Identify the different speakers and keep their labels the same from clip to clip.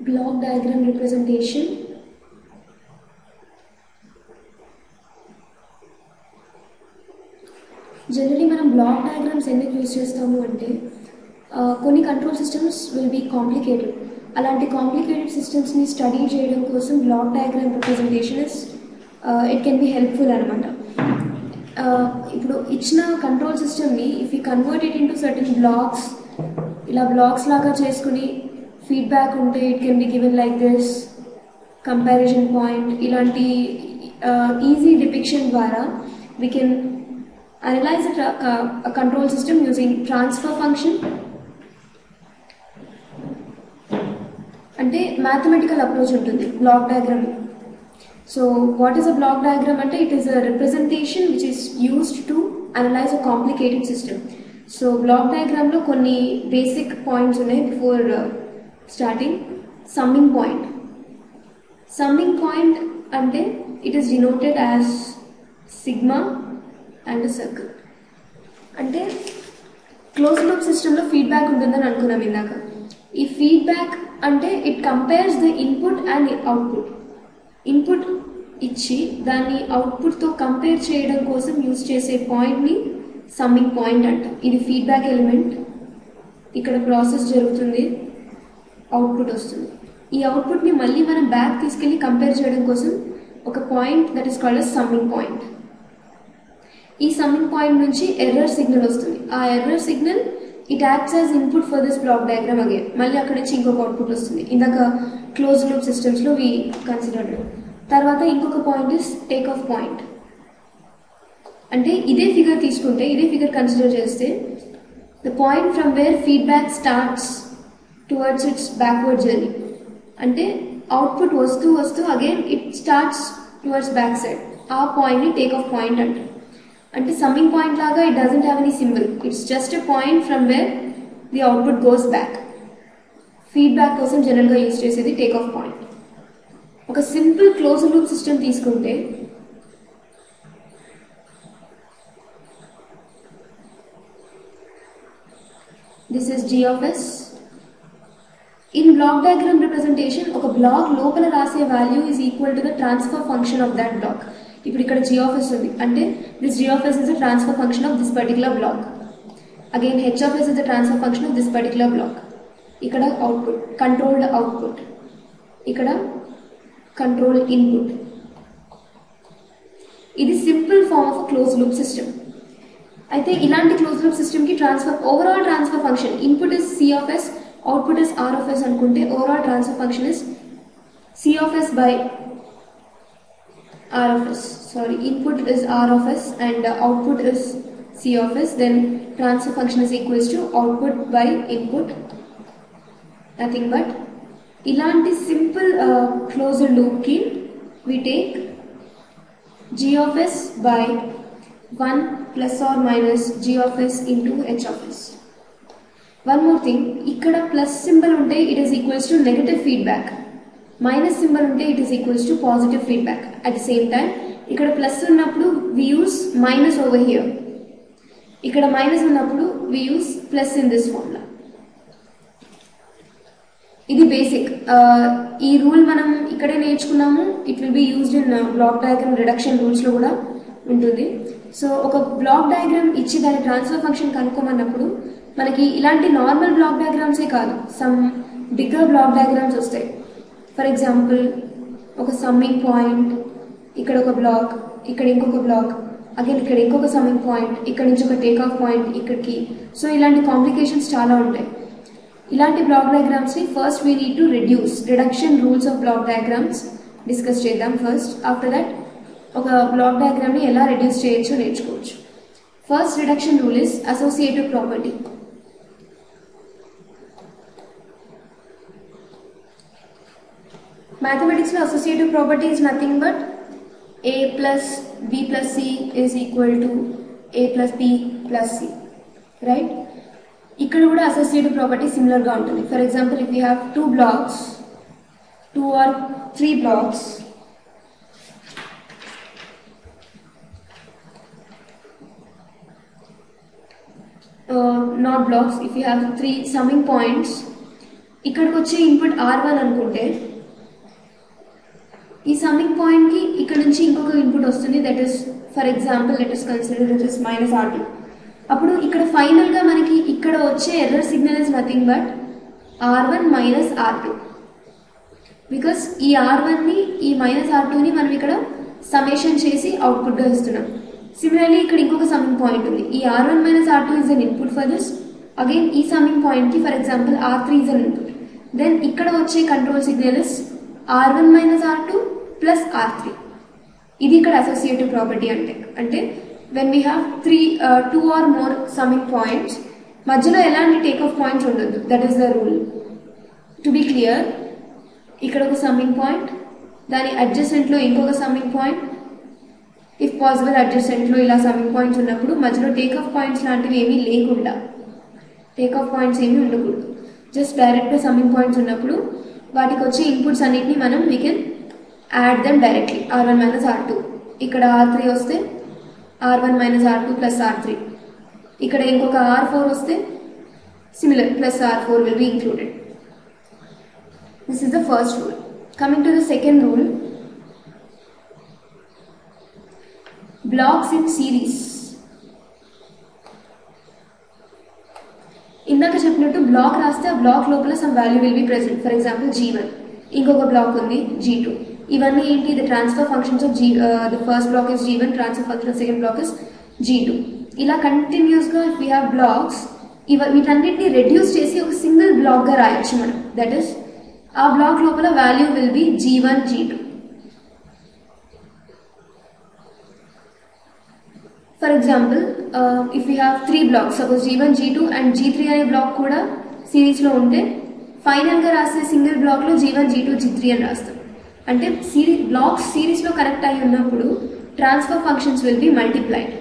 Speaker 1: block diagram representation. Generally మనం block diagrams ఎందుకు use చేస్తాము అంటే కొన్ని control systems will be complicated. అలాంటి కాంప్లికేటెడ్ సిస్టమ్స్ని స్టడీ చేయడం కోసం block diagram representation it can be helpful అనమాట. ఇప్పుడు ఇచ్చిన కంట్రోల్ సిస్టమ్ని if you convert it into certain blocks, ఇలా బ్లాక్స్ లాగా చేసుకుని ఫీడ్బ్యాక్ ఉంటే it can be given like this, comparison point, ఇలాంటి ఈజీ డిపిక్షన్ ద్వారా we can analyze a control system using transfer function. అంటే mathematical approach ఉంటుంది block diagram. So what is a block diagram అంటే it is a representation which is used to analyse a complicated system. So block డయాగ్రామ్లో కొన్ని basic points ఉన్నాయి before starting. Summing point. Summing point అంటే it is denoted as sigma and circle. అంటే close loop సిస్టంలో feedback ఉంటుందని అనుకున్నాం ఇందాక. ఈ ఫీడ్బ్యాక్ అంటే it compares the input and output. Input ఇచ్చి దాన్ని అవుట్పుట్తో కంపేర్ చేయడం కోసం యూజ్ చేసే పాయింట్ని సమ్మింగ్ పాయింట్ అంట. ఇది ఫీడ్బ్యాక్ ఎలిమెంట్, ఇక్కడ ప్రాసెస్ జరుగుతుంది, అవుట్పుట్ వస్తుంది. ఈ అవుట్పుట్ని మళ్ళీ మనం బ్యాక్ తీసుకెళ్ళి కంపేర్ చేయడం కోసం ఒక point that is called as summing point. ఈ సమ్మింగ్ పాయింట్ నుంచి ఎర్రర్ సిగ్నల్ వస్తుంది. ఆ error signal it acts as input for this block diagram again. మళ్ళీ అక్కడ నుంచి ఇంకొక అవుట్పుట్ వస్తుంది. ఇందాక క్లోజ్ లూప్ సిస్టమ్స్లో వి కన్సిడర్డ్. తర్వాత ఇంకొక point is take off point. అంటే ఇదే ఫిగర్ తీసుకుంటే, ఇదే ఫిగర్ కన్సిడర్ చేస్తే the point from where feedback starts towards its backward journey. అంటే అవుట్పుట్ వస్తూ వస్తూ again it starts towards back side. ఆ పాయింట్ని టేక్ ఆఫ్ పాయింట్ అంటారు. అంటే సమ్మింగ్ పాయింట్ లాగా it doesn't have any symbol, it's just a point from where the output goes back. Feedback కోసం జనరల్గా యూజ్ చేసేది టేక్ ఆఫ్ పాయింట్. ఒక simple close loop system తీసుకుంటే this is g of s. In block diagram representation ఒక block లోపల రాసే value is equal to the transfer function of that block. ఇప్పుడు ఇక్కడ g of s ఉంది అంటే this g of s is a transfer function of this particular block. Again h of s is the transfer function of this particular block. ఇక్కడ output, controlled output, ఇక్కడ control input. ఇది simple form of close loop system. అయితే ఇలాంటి క్లోజ్ లూప్ సిస్టమ్కి overall transfer function input is c of s, output is r of s అనుకుంటే overall transfer function is c of s by r of s. Sorry, input is r of s and output is c of s. Then transfer function is equals to output by input. Nothing but ilanti simple closed loop ki we take g of s by 1 plus or minus g of s into h of s. One more thing, ikkada plus symbol unte it is equals to negative feedback. Minus symbol ఉంటే it is equals to positive feedback. At the same time ఇక్కడ plus ఉన్నప్పుడు we use minus over here, ఇక్కడ minus ఉన్నప్పుడు we use plus in this formula. ఇది basic. ఈ rule మనం ఇక్కడే నేర్చుకున్నాము. It will be used in block diagram reduction రూల్స్లో కూడా ఉంటుంది. సో ఒక బ్లాక్ డయాగ్రామ్ ఇచ్చి దాని ట్రాన్స్ఫర్ ఫంక్షన్ కనుక్కోమన్నప్పుడు మనకి ఇలాంటి నార్మల్ బ్లాక్ డయాగ్రామ్సే కాదు, సమ్ బిగ్గర్ బ్లాక్ డయాగ్రామ్స్ వస్తాయి. ఫర్ ఎగ్జాంపుల్ ఒక సమ్మింగ్ పాయింట్, ఇక్కడ ఒక బ్లాక్, ఇక్కడ ఇంకొక బ్లాక్, అగైన్ ఇక్కడ ఇంకొక సమ్మింగ్ పాయింట్, ఇక్కడ నుంచి ఒక టేక్ ఆఫ్ పాయింట్ ఇక్కడికి. సో ఇలాంటి కాంప్లికేషన్స్ చాలా ఉంటాయి. ఇలాంటి బ్లాక్ డయాగ్రామ్స్ని first we need to reduction rules of block diagrams discuss చేద్దాం ఫస్ట్. ఆఫ్టర్ దట్ ఒక బ్లాక్ డయాగ్రామ్ని ఎలా రెడ్యూస్ చేయొచ్చో నేర్చుకోవచ్చు. First reduction rule is associative property. Mathematics లో associative property is nothing but a plus b plus c is equal to a plus b plus c, right? ఇక్కడ కూడా associative property similar గా ఉంటుంది. For example, if we have two blocks, 2 or 3 blocks, not blocks, if you have 3 summing points ఇక్కడికి వచ్చే input R1 అనుకుంటే ఈ summing పాయింట్కి ఇక్కడ నుంచి ఇంకొక ఇన్పుట్ వస్తుంది, that is for example let us consider it is -R2. అప్పుడు ఇక్కడ ఫైనల్గా మనకి ఇక్కడ వచ్చే error signal is nothing but R1 - R2, because ఈ R1ని ఈ -R2ని మనం ఇక్కడ సమ్మేషన్ చేసి అవుట్పుట్గా ఇస్తున్నాం. సిమిలర్లీ ఇక్కడ ఇంకొక సమ్మింగ్ పాయింట్ ఉంది, ఈ R1 - R2 is an input for this. Again ఈ సమ్మింగ్ పాయింట్కి for example R3 is an input. Then ఇక్కడ వచ్చే control signal is R1 - R2 plus R3. ఇది ఇక్కడ అసోసియేటివ్ ప్రాపర్టీ అంటే when we have two or more summing points, మధ్యలో ఎలాంటి take off points ఉండదు. That is the rule. To be clear, ఇక్కడ ఒక సమ్మింగ్ పాయింట్, దాని అడ్జసెంట్లో ఇంకొక సమ్మింగ్ పాయింట్, ఇఫ్ పాసిబుల్ అడ్జసెంట్లో ఇలా సమ్మింగ్ పాయింట్స్ ఉన్నప్పుడు మధ్యలో టేక్ ఆఫ్ పాయింట్స్ లాంటివి ఏమీ లేకుండా, టేక్ ఆఫ్ పాయింట్స్ ఏమీ ఉండకూడదు. జస్ట్ డైరెక్ట్గా సమ్మింగ్ పాయింట్స్ ఉన్నప్పుడు వాటికి వచ్చే ఇన్పుట్స్ అన్నిటిని మనం we can add them directly. R1 - R2, ఇక్కడ R3 వస్తే R1 - R2 ప్లస్ R3, ఇక్కడ ఇంకొక R4 వస్తే similar plus R4 will be included. This is the first rule. Coming to the second rule, blocks in series. ఇందాక చెప్పినట్టు block రాస్తే ఆ block లోపల some value will be present. For example G1, ఇంకొక block ఉంది G2. ఇవన్నీ ఏంటి? The transfer functions of the first block is G1, transfer function of second block is G2. ఇలా కంటిన్యూస్గా ఇఫ్ వీ హ్యావ్ బ్లాక్స్, వీటన్నిటిని reduce చేసి ఒక single బ్లాక్గా రాయొచ్చు మనం. దట్ ఈస్ ఆ బ్లాక్ లోపల value will be G1, G2. For example if you have 3 blocks, suppose G1, G2 and G3 అనే బ్లాక్ కూడా సిరీస్లో ఉంటే ఫైనల్గా రాసే సింగిల్ బ్లాక్లో G1, G2, G3 అని రాస్తాం. అంటే బ్లాక్స్ సిరీస్లో కనెక్ట్ అయి ఉన్నప్పుడు transfer functions will be multiplied.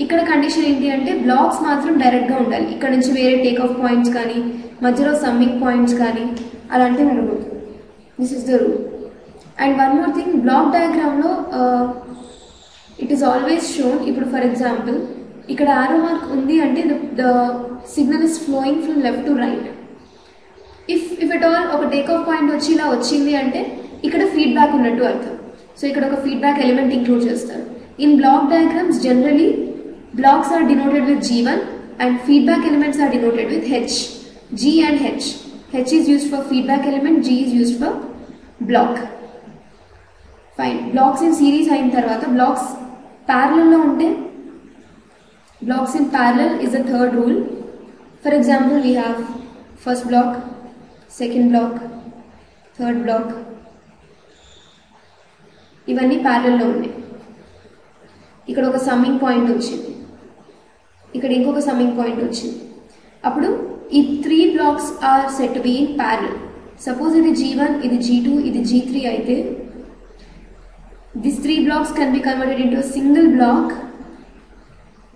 Speaker 1: ఇక్కడ కండిషన్ ఏంటి అంటే బ్లాక్స్ మాత్రం డైరెక్ట్గా ఉండాలి, ఇక్కడ నుంచి వేరే టేక్ ఆఫ్ పాయింట్స్ కానీ మధ్యలో సమ్మింగ్ పాయింట్స్ కానీ అలాంటివి ఉండకూడదు. This is the rule. And one more thing, block డయాగ్రామ్లో ఇట్ ఈస్ ఆల్వేస్ షోన్. ఇప్పుడు ఫర్ ఎగ్జాంపుల్ ఇక్కడ ఆరో మార్క్ ఉంది అంటే the signal is flowing from left to right. If at all ఒక టేక్ ఆఫ్ పాయింట్ వచ్చి ఇలా వచ్చింది అంటే ఇక్కడ ఫీడ్బ్యాక్ ఉన్నట్టు అర్థం. సో ఇక్కడ ఒక ఫీడ్బ్యాక్ ఎలిమెంట్ ఇంక్లూడ్ చేస్తారు. In block diagrams generally blocks are denoted with G1 and feedback elements are denoted with H. G and H. H is used for feedback element, G is used for block. Fine. Blocks in series అయిన తర్వాత blocks parallel లో ఉంటే, blocks in parallel is the third rule. For example, we have first block, second block, third block. ఇవన్నీ parallel లో ఉన్నాయి. ఇక్కడ ఒక summing point వచ్చింది, ఇక్కడ ఇంకొక సమ్మింగ్ పాయింట్ వచ్చింది. అప్పుడు ఈ 3 blocks are set to be in parallel. Suppose ఇది G1, ఇది G2, ఇది G3 అయితే this 3 blocks can be converted into single block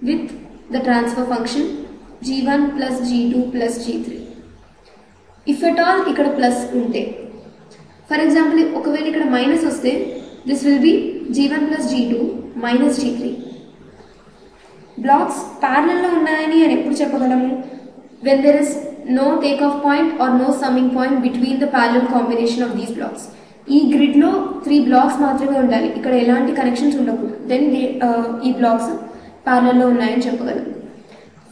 Speaker 1: with the transfer function G1 plus G2 plus G3. If at all ఇక్కడ plus ఉంటే, for example ఒకవేళ ఇక్కడ minus వస్తే this will be G1 plus G2 minus G3. Blocks ప్యారలల్లో ఉన్నాయని అని ఎప్పుడు చెప్పగలము? When there is no take off point are no summing point between the parallel combination of these blocks. ఈ గ్రిడ్లో 3 బ్లాక్స్ మాత్రమే ఉండాలి, ఇక్కడ ఎలాంటి కనెక్షన్స్ ఉండకూడదు. దెన్ ఈ బ్లాక్స్ ప్యారలల్లో ఉన్నాయని చెప్పగలము.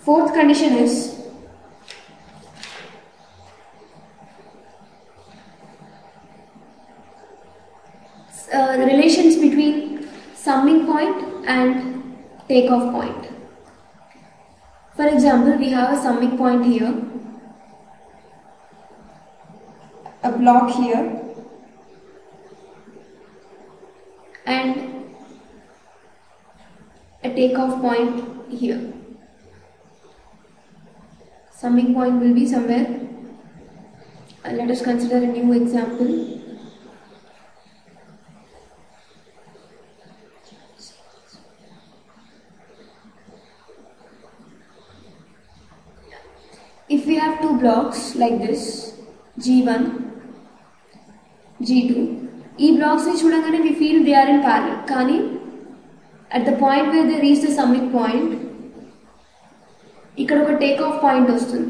Speaker 1: Fourth condition is relations between summing point and takeoff point. For example, we have a summing point here, a block here, and a takeoff point here. Summing point will be somewhere. Let us consider a new example. If we have 2 blocks like this, G1, G2, ఈ blocks ని చూడగానే we feel they are in parallel. కానీ at the point where they reach the summing point, ఇక్కడ ఒక take off point వస్తుంది.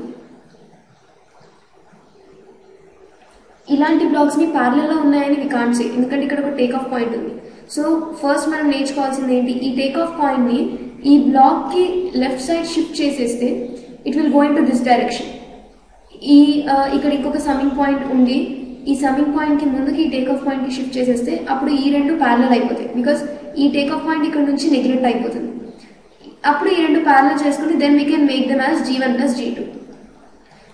Speaker 1: ఇలాంటి బ్లాక్స్ని ప్యారలల్లో ఉన్నాయని we can't say, ఎందుకంటే ఇక్కడ ఒక టేక్ ఆఫ్ పాయింట్ ఉంది. సో ఫస్ట్ మనం నేర్చుకోవాల్సింది ఏంటి, ఈ టేక్ ఆఫ్ పాయింట్ని ఈ బ్లాక్కి లెఫ్ట్ సైడ్ షిఫ్ట్ చేసేస్తే it will go in to this direction. ఇక్కడ ఇంకొక సమ్మింగ్ పాయింట్ ఉంది, ఈ సమ్మింగ్ పాయింట్కి ముందుకి ఈ టేక్ ఆఫ్ పాయింట్కి షిఫ్ట్ చేసేస్తే అప్పుడు ఈ రెండు ప్యారలల్ అయిపోతాయి, బికాస్ ఈ టేక్ ఆఫ్ పాయింట్ ఇక్కడ నుంచి నెగ్లెక్ట్ అయిపోతుంది. అప్పుడు ఈ రెండు ప్యారలల్ చేసుకుని then we can make them as G1 plus G2.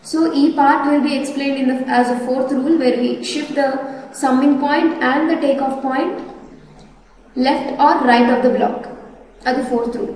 Speaker 1: So ఈ part will be explained in as a fourth rule, where we shift the summing point and the takeoff point left or right of the block. That's the fourth rule.